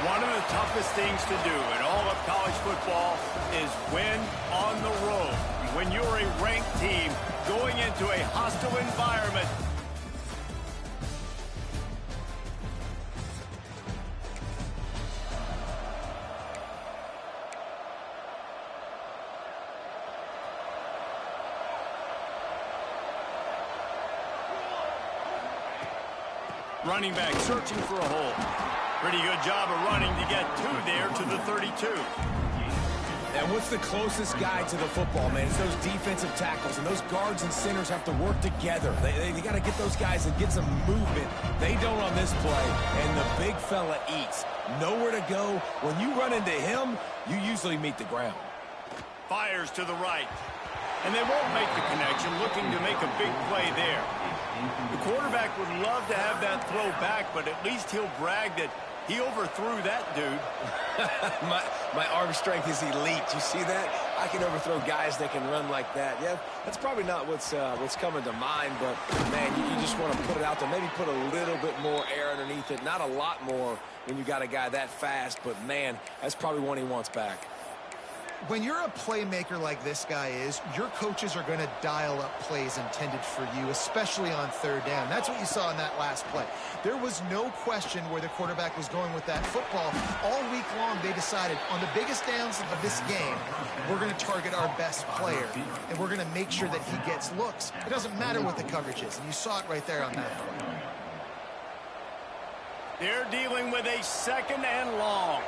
One of the toughest things to do in all of college football is win on the road. When you're a ranked team going into a hostile environment. Running back searching for a hole. Pretty good job of running to get there to the 32. And what's the closest guy to the football, man? It's those defensive tackles, and those guards and centers have to work together. They got to get those guys and get some movement. They don't on this play, and the big fella eats. Nowhere to go. When you run into him, you usually meet the ground. Fires to the right. And they won't make the connection, looking to make a big play there. The quarterback would love to have that throw back, but at least he'll brag that he overthrew that dude. my arm strength is elite. You see that? I can overthrow guys that can run like that. Yeah, that's probably not what's coming to mind, but, man, you just want to put it out there. Maybe put a little bit more air underneath it. Not a lot more when you got a guy that fast, but, man, that's probably one he wants back. When you're a playmaker like this guy is, your coaches are going to dial up plays intended for you, especially on third down. That's what you saw in that last play. There was no question where the quarterback was going with that football. All week long, they decided on the biggest downs of this game, we're going to target our best player, and we're going to make sure that he gets looks. It doesn't matter what the coverage is, and you saw it right there on that play. They're dealing with a 2nd and long.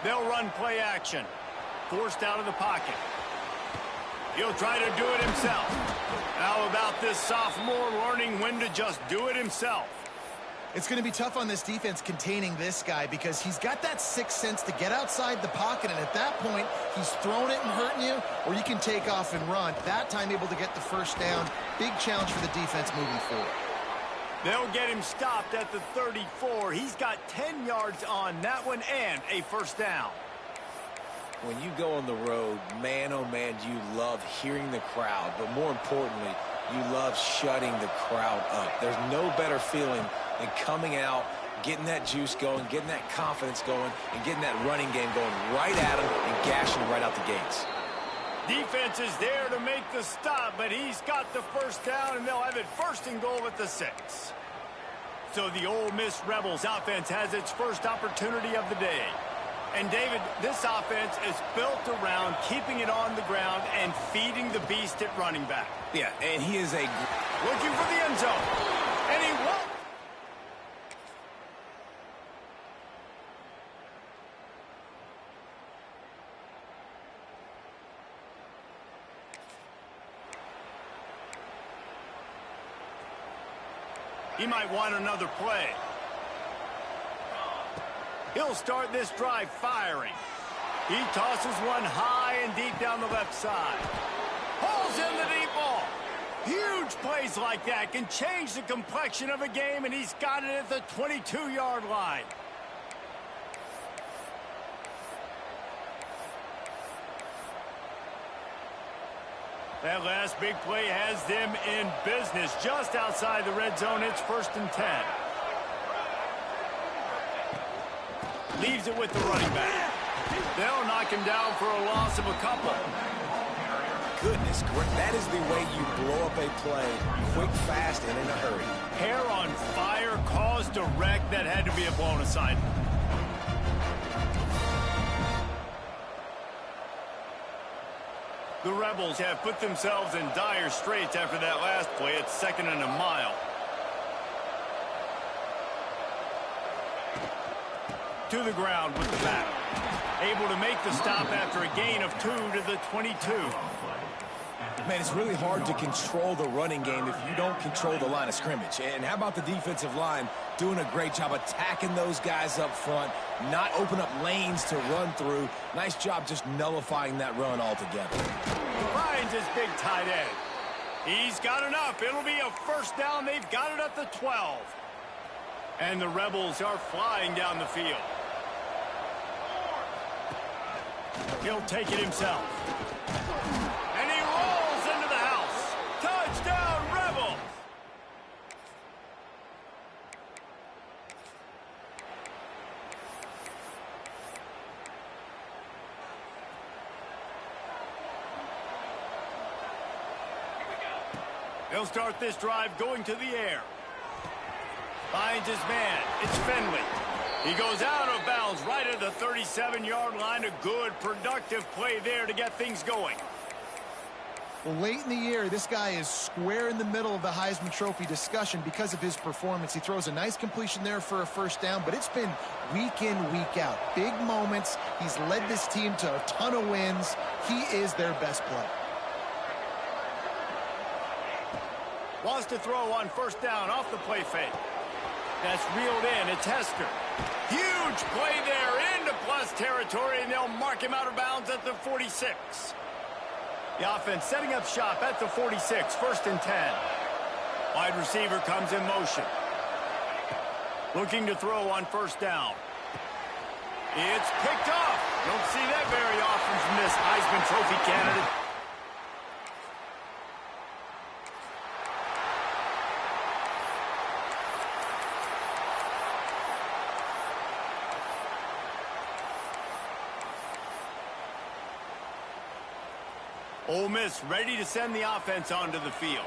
They'll run play action. Forced out of the pocket. He'll try to do it himself. How about this sophomore learning when to just do it himself? It's going to be tough on this defense containing this guy because he's got that sixth sense to get outside the pocket, and at that point, he's throwing it and hurting you, or you can take off and run. That time able to get the first down. Big challenge for the defense moving forward. They'll get him stopped at the 34. He's got 10 yards on that one and a first down. When you go on the road, man, oh man, you love hearing the crowd. But more importantly, you love shutting the crowd up. There's no better feeling than coming out, getting that juice going, getting that confidence going, and getting that running game going right at him and gashing him right out the gates. Defense is there to make the stop, but he's got the first down, and they'll have it 1st and goal at the 6. So the Ole Miss Rebels offense has its first opportunity of the day. And, David, this offense is built around keeping it on the ground and feeding the beast at running back. Yeah, and he is looking for the end zone. And he won't. He might want another play. He'll start this drive firing. He tosses one high and deep down the left side. Pulls in the deep ball. Huge plays like that can change the complexion of a game, and he's got it at the 22-yard line. That last big play has them in business just outside the red zone. It's 1st and 10. Leaves it with the running back. They'll knock him down for a loss of a couple. Goodness, that is the way you blow up a play quick, fast, and in a hurry. Hair on fire, caused a wreck. That had to be a blown assignment. The Rebels have put themselves in dire straits after that last play. It's 2nd and a mile. To the ground with the back. Able to make the stop after a gain of 2 to the 22. Man, it's really hard to control the running game if you don't control the line of scrimmage. And how about the defensive line doing a great job attacking those guys up front, not open up lanes to run through. Nice job just nullifying that run altogether. Finds his big tight end. He's got enough. It'll be a first down. They've got it at the 12. And the Rebels are flying down the field. He'll take it himself. And he rolls into the house. Touchdown, Rebels! They'll start this drive going to the air. Finds his man. It's Finley. He goes out of bounds right at the 37-yard line. A good, productive play there to get things going. Well, late in the year, this guy is square in the middle of the Heisman Trophy discussion because of his performance. He throws a nice completion there for a first down, but it's been week in, week out. Big moments. He's led this team to a ton of wins. He is their best player. Wants to throw on first down off the play fake. That's reeled in. It's Hester. Huge play there into plus territory, and they'll mark him out of bounds at the 46. The offense setting up shop at the 46, 1st and 10. Wide receiver comes in motion. Looking to throw on first down. It's picked off. Don't see that very often from this Heisman Trophy candidate. Ole Miss ready to send the offense onto the field.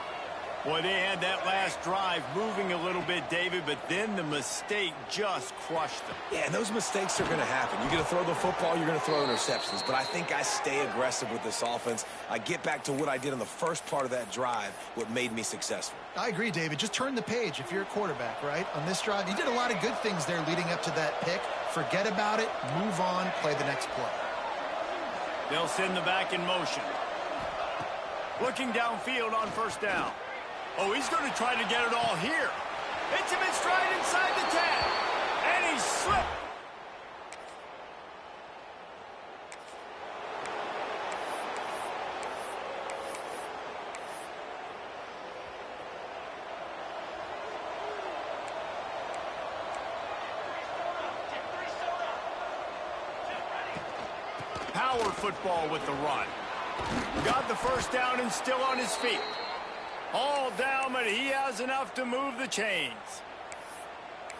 Boy, they had that last drive moving a little bit, David, but then the mistake just crushed them. Yeah, and those mistakes are going to happen. You're going to throw the football, you're going to throw interceptions. But I think I stay aggressive with this offense. I get back to what I did in the first part of that drive, what made me successful. I agree, David. Just turn the page if you're a quarterback, right? On this drive, you did a lot of good things there leading up to that pick. Forget about it, move on, play the next play. They'll send the back in motion. Looking downfield on first down. Oh, he's going to try to get it all here. Hits him in stride inside the 10. And he slipped. Power football with the run. Got the first down and still on his feet. All down, but he has enough to move the chains.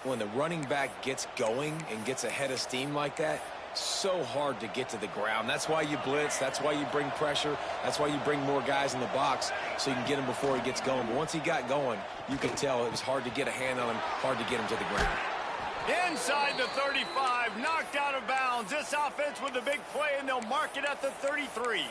When the running back gets going and gets ahead of steam like that, so hard to get to the ground. That's why you blitz. That's why you bring pressure. That's why you bring more guys in the box so you can get him before he gets going. But once he got going, you could tell it was hard to get a hand on him, hard to get him to the ground. Inside the 35, knocked out of bounds. This offense with a big play, and they'll mark it at the 33.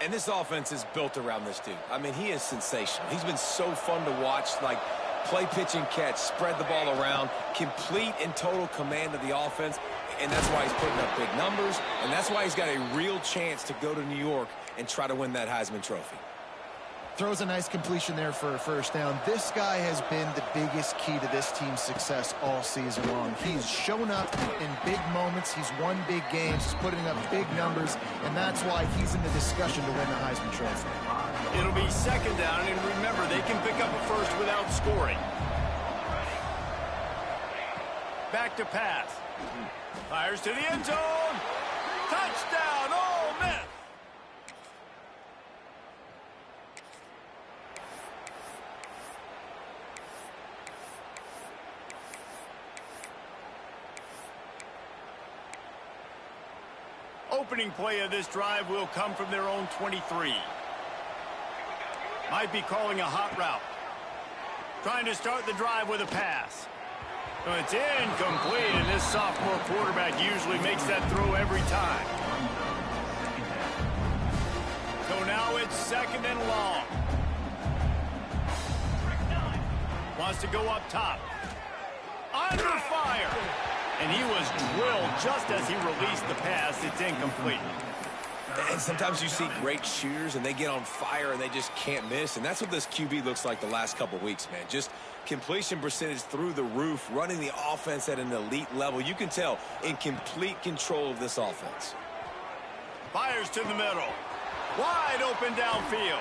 And this offense is built around this dude. I mean, he is sensational. He's been so fun to watch, like play, pitch, and catch, spread the ball around, complete and total command of the offense, and that's why he's putting up big numbers, and that's why he's got a real chance to go to New York and try to win that Heisman Trophy. Throws a nice completion there for a first down. This guy has been the biggest key to this team's success all season long. He's shown up in big moments. He's won big games. He's putting up big numbers, and that's why he's in the discussion to win the Heisman Trophy. It'll be second down, and remember, they can pick up a first without scoring. Back to pass. Fires to the end zone. Touchdown, Ole Miss. Opening play of this drive will come from their own 23. Might be calling a hot route. Trying to start the drive with a pass. It's incomplete, and this sophomore quarterback usually makes that throw every time. So now it's second and long. Wants to go up top. Under fire. And he was drilled just as he released the pass. It's incomplete. And sometimes you see great shooters, and they get on fire, and they just can't miss. And that's what this QB looks like the last couple weeks, man. Just completion percentage through the roof, running the offense at an elite level. You can tell in complete control of this offense. Fires to the middle. Wide open downfield.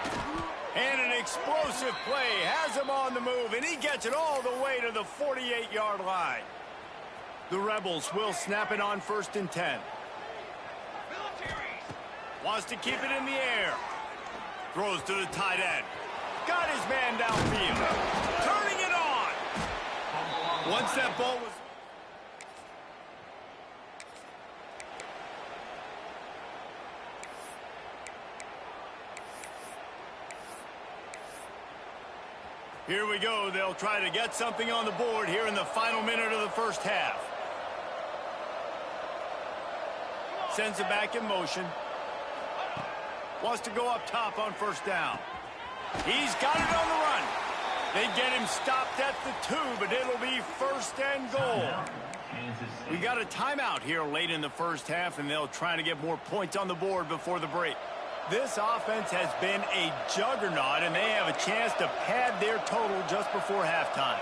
And an explosive play has him on the move, and he gets it all the way to the 48-yard line. The Rebels will snap it on 1st and 10. Wants to keep it in the air. Throws to the tight end. Got his man downfield. Turning it on. Once that ball was... Here we go. They'll try to get something on the board here in the final minute of the first half. Sends it back in motion. Wants to go up top on first down. He's got it on the run. They get him stopped at the 2, but it'll be first and goal. We got a timeout here late in the first half, and they'll try to get more points on the board before the break. This offense has been a juggernaut, and they have a chance to pad their total just before halftime.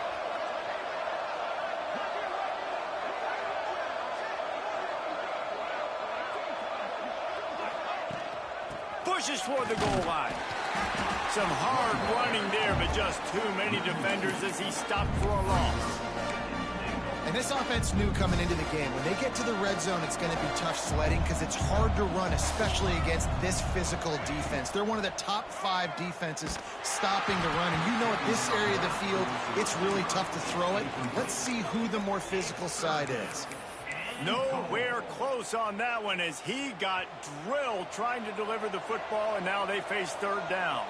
Pushes toward the goal line. Some hard running there, but just too many defenders as he stopped for a loss. And this offense knew coming into the game, when they get to the red zone, it's going to be tough sledding because it's hard to run, especially against this physical defense. They're one of the top 5 defenses stopping the run. And you know at this area of the field, it's really tough to throw it. Let's see who the more physical side is. Nowhere close on that one as he got drilled trying to deliver the football, and now they face third down.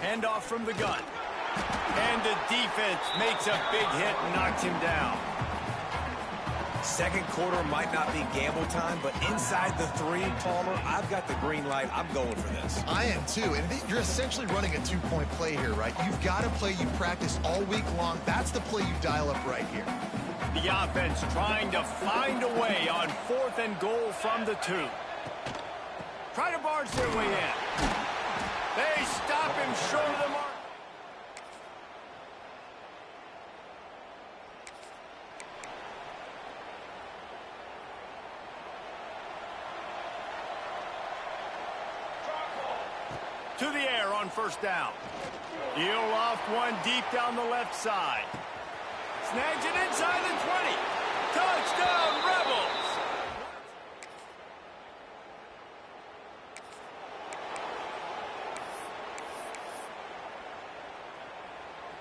Handoff from the gun. And the defense makes a big hit and knocks him down. Second quarter might not be gamble time, but inside the 3, Palmer, I've got the green light. I'm going for this. I am too. And you're essentially running a 2-point play here, right? You've got a play you practice all week long. That's the play you dial up right here. The offense trying to find a way on 4th and goal from the 2. Try to barge their way in. They stop him short of the mark. To the air on first down. He'll loft one deep down the left side. Snags it inside the 20. Touchdown, Rebels!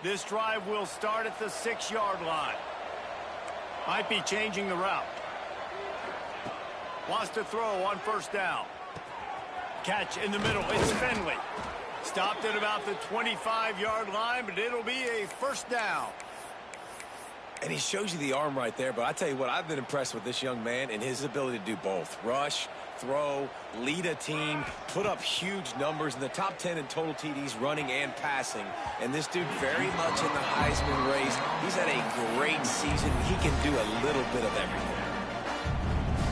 This drive will start at the 6-yard line. Might be changing the route. Wants to throw on first down. Catch in the middle. It's Finley. Stopped at about the 25-yard line, but it'll be a first down. And he shows you the arm right there, but I tell you what, I've been impressed with this young man and his ability to do both. Rush, throw, lead a team, put up huge numbers in the top 10 in total TDs running and passing. And this dude very much in the Heisman race. He's had a great season. He can do a little bit of everything.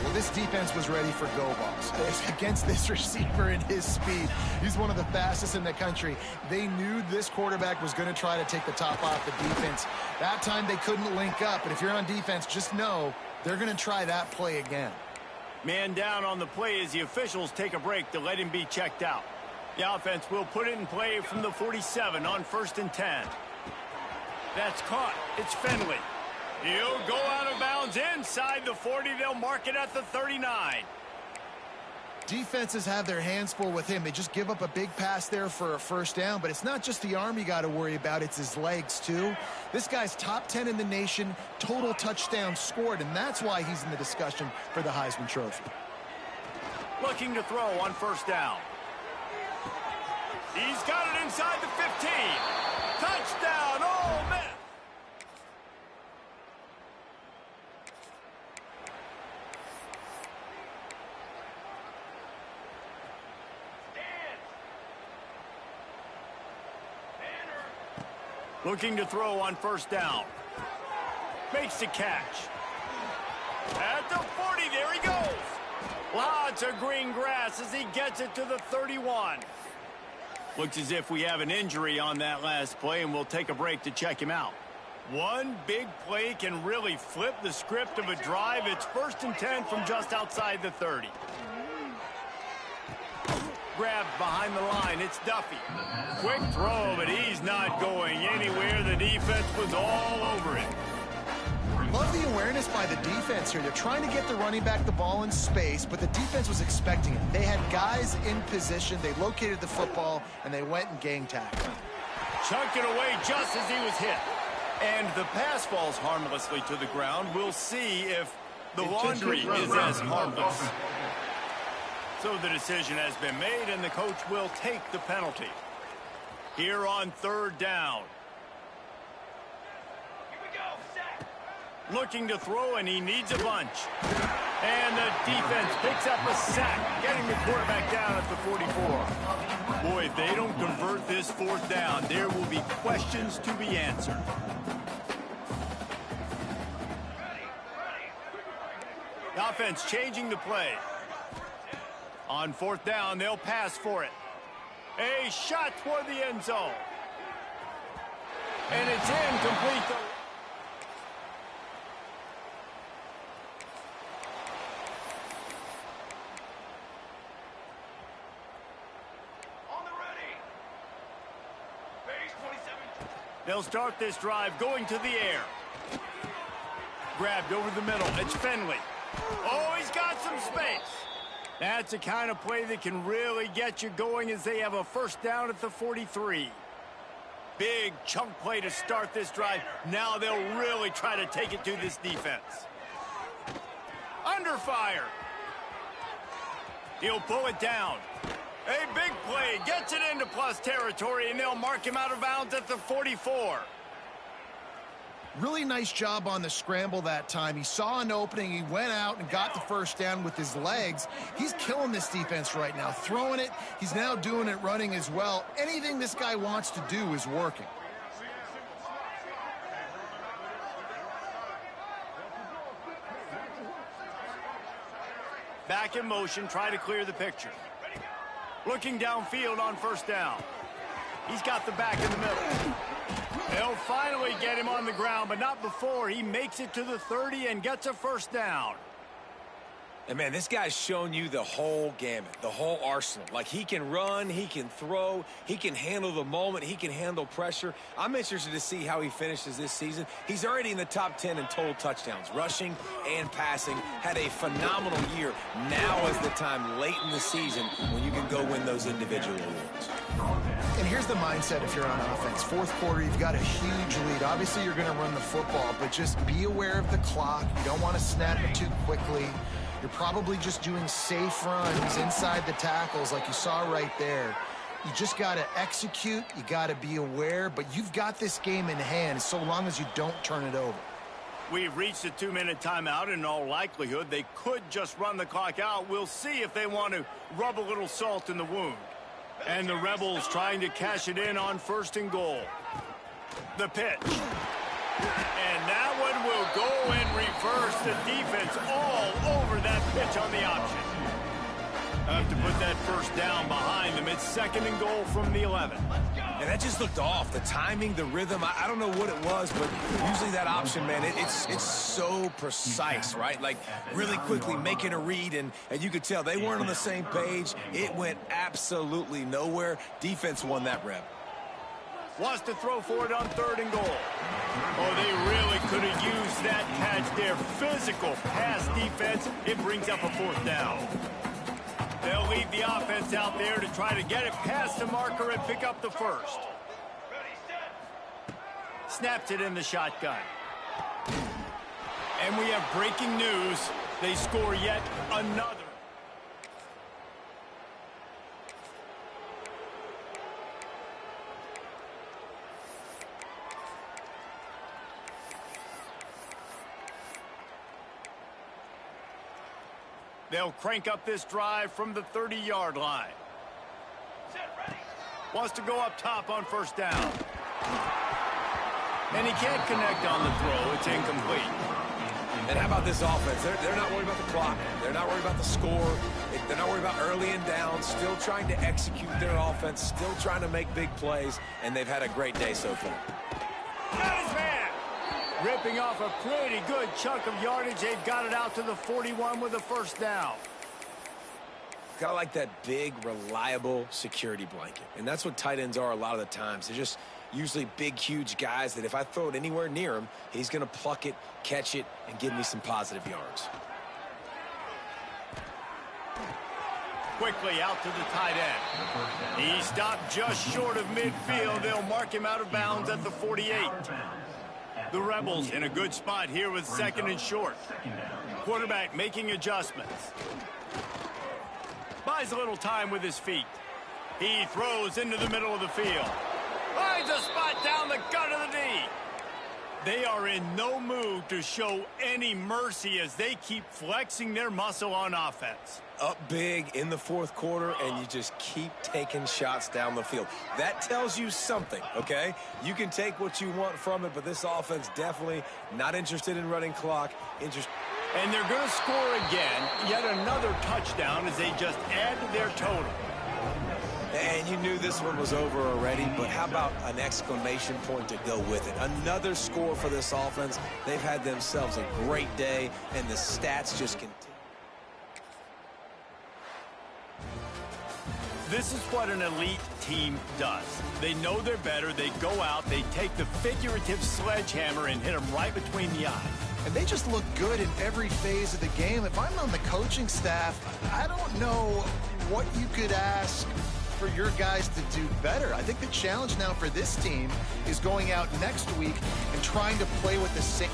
Well, this defense was ready for go balls. Against this receiver and his speed, he's one of the fastest in the country. They knew this quarterback was going to try to take the top off the defense. That time they couldn't link up, and if you're on defense, just know they're going to try that play again. Man down on the play as the officials take a break to let him be checked out. The offense will put it in play from the 47 on 1st and 10. That's caught. It's Finley. He'll go out of bounds inside the 40. They'll mark it at the 39. Defenses have their hands full with him. They just give up a big pass there for a first down, but it's not just the arm you got to worry about, it's his legs too. This guy's top 10 in the nation, total touchdowns scored, and that's why he's in the discussion for the Heisman Trophy. Looking to throw on first down. He's got it inside the 15. Touchdown, Ole Miss. Looking to throw on first down. Makes the catch. At the 40, there he goes. Lots of green grass as he gets it to the 31. Looks as if we have an injury on that last play, and we'll take a break to check him out. One big play can really flip the script of a drive. It's 1st and 10 from just outside the 30. Grabbed behind the line. It's Duffy. Quick throw, but he's not going anywhere. The defense was all over it. Love the awareness by the defense here. They're trying to get the running back the ball in space, but the defense was expecting it. They had guys in position. They located the football, and they went and gang tackled. Chunked it away just as he was hit. And the pass falls harmlessly to the ground. We'll see if the laundry is as harmless. So the decision has been made, and the coach will take the penalty. Here on third down. Here we go, sack. Looking to throw, and he needs a bunch. And the defense picks up a sack, getting the quarterback down at the 44. Boy, if they don't convert this fourth down, there will be questions to be answered. The offense changing the play. On fourth down, they'll pass for it. A shot toward the end zone. And it's incomplete. On the ready. Base 27. They'll start this drive going to the air. Grabbed over the middle. It's Finley. Oh, he's got some space. That's the kind of play that can really get you going as they have a first down at the 43. Big chunk play to start this drive. Now they'll really try to take it to this defense. Under fire. He'll pull it down. A big play. Gets it into plus territory, and they'll mark him out of bounds at the 44. Really nice job on the scramble that time. He saw an opening. He went out and got the first down with his legs. He's killing this defense right now. Throwing it. He's now doing it running as well. Anything this guy wants to do is working. Back in motion. Try to clear the picture. Looking downfield on first down. He's got the back in the middle. They'll finally get him on the ground, but not before he makes it to the 30 and gets a first down. And, man, this guy's shown you the whole gamut, the whole arsenal. Like, he can run, he can throw, he can handle the moment, he can handle pressure. I'm interested to see how he finishes this season. He's already in the top 10 in total touchdowns, rushing and passing. Had a phenomenal year. Now is the time late in the season when you can go win those individual awards. And here's the mindset if you're on offense. Fourth quarter, you've got a huge lead. Obviously, you're going to run the football, but just be aware of the clock. You don't want to snap it too quickly. You're probably just doing safe runs inside the tackles like you saw right there. You just got to execute. You got to be aware, but you've got this game in hand so long as you don't turn it over. We've reached a 2-minute timeout. In all likelihood, they could just run the clock out. We'll see if they want to rub a little salt in the wound. And the Rebels trying to cash it in on first and goal. The pitch. And that one will go in reverse. The defense all over that pitch on the option. Have to put that first down behind them. It's second and goal from the 11. And that just looked off. The timing, the rhythm, I don't know what it was, but usually that option, man, it's so precise, right? Like, really quickly making a read, and you could tell they weren't on the same page. It went absolutely nowhere. Defense won that rep. Wants to throw for it on third and goal. Oh, they really could have used that catch there. Physical pass defense. It brings up a fourth down. They'll leave the offense out there to try to get it past the marker and pick up the first. Snaps it in the shotgun. And we have breaking news. They score yet another. They'll crank up this drive from the 30-yard line. Wants to go up top on first down. And he can't connect on the throw. It's incomplete. And how about this offense? They're not worried about the clock. They're not worried about the score. They're not worried about early and down. Still trying to execute their offense. Still trying to make big plays. And they've had a great day so far. Got his man. Ripping off a pretty good chunk of yardage. They've got it out to the 41 with a first down. Got like that big, reliable security blanket. And that's what tight ends are a lot of the times. They're just usually big, huge guys that if I throw it anywhere near him, he's going to pluck it, catch it, and give me some positive yards. Quickly out to the tight end. He stopped just short of midfield. They'll mark him out of bounds at the 48. The Rebels in a good spot here with second and short. Quarterback making adjustments. Buys a little time with his feet. He throws into the middle of the field. Finds a spot down the gut of the knee. They are in no mood to show any mercy as they keep flexing their muscle on offense. Up big in the fourth quarter, and you just keep taking shots down the field. That tells you something, okay? You can take what you want from it, but this offense definitely not interested in running clock. And they're going to score again, yet another touchdown as they just add to their total. And you knew this one was over already, but how about an exclamation point to go with it? Another score for this offense. They've had themselves a great day, and the stats just continue. This is what an elite team does. They know they're better. They go out, they take the figurative sledgehammer and hit them right between the eyes. And they just look good in every phase of the game. If I'm on the coaching staff, I don't know what you could ask for your guys to do better. I think the challenge now for this team is going out next week and trying to play with the same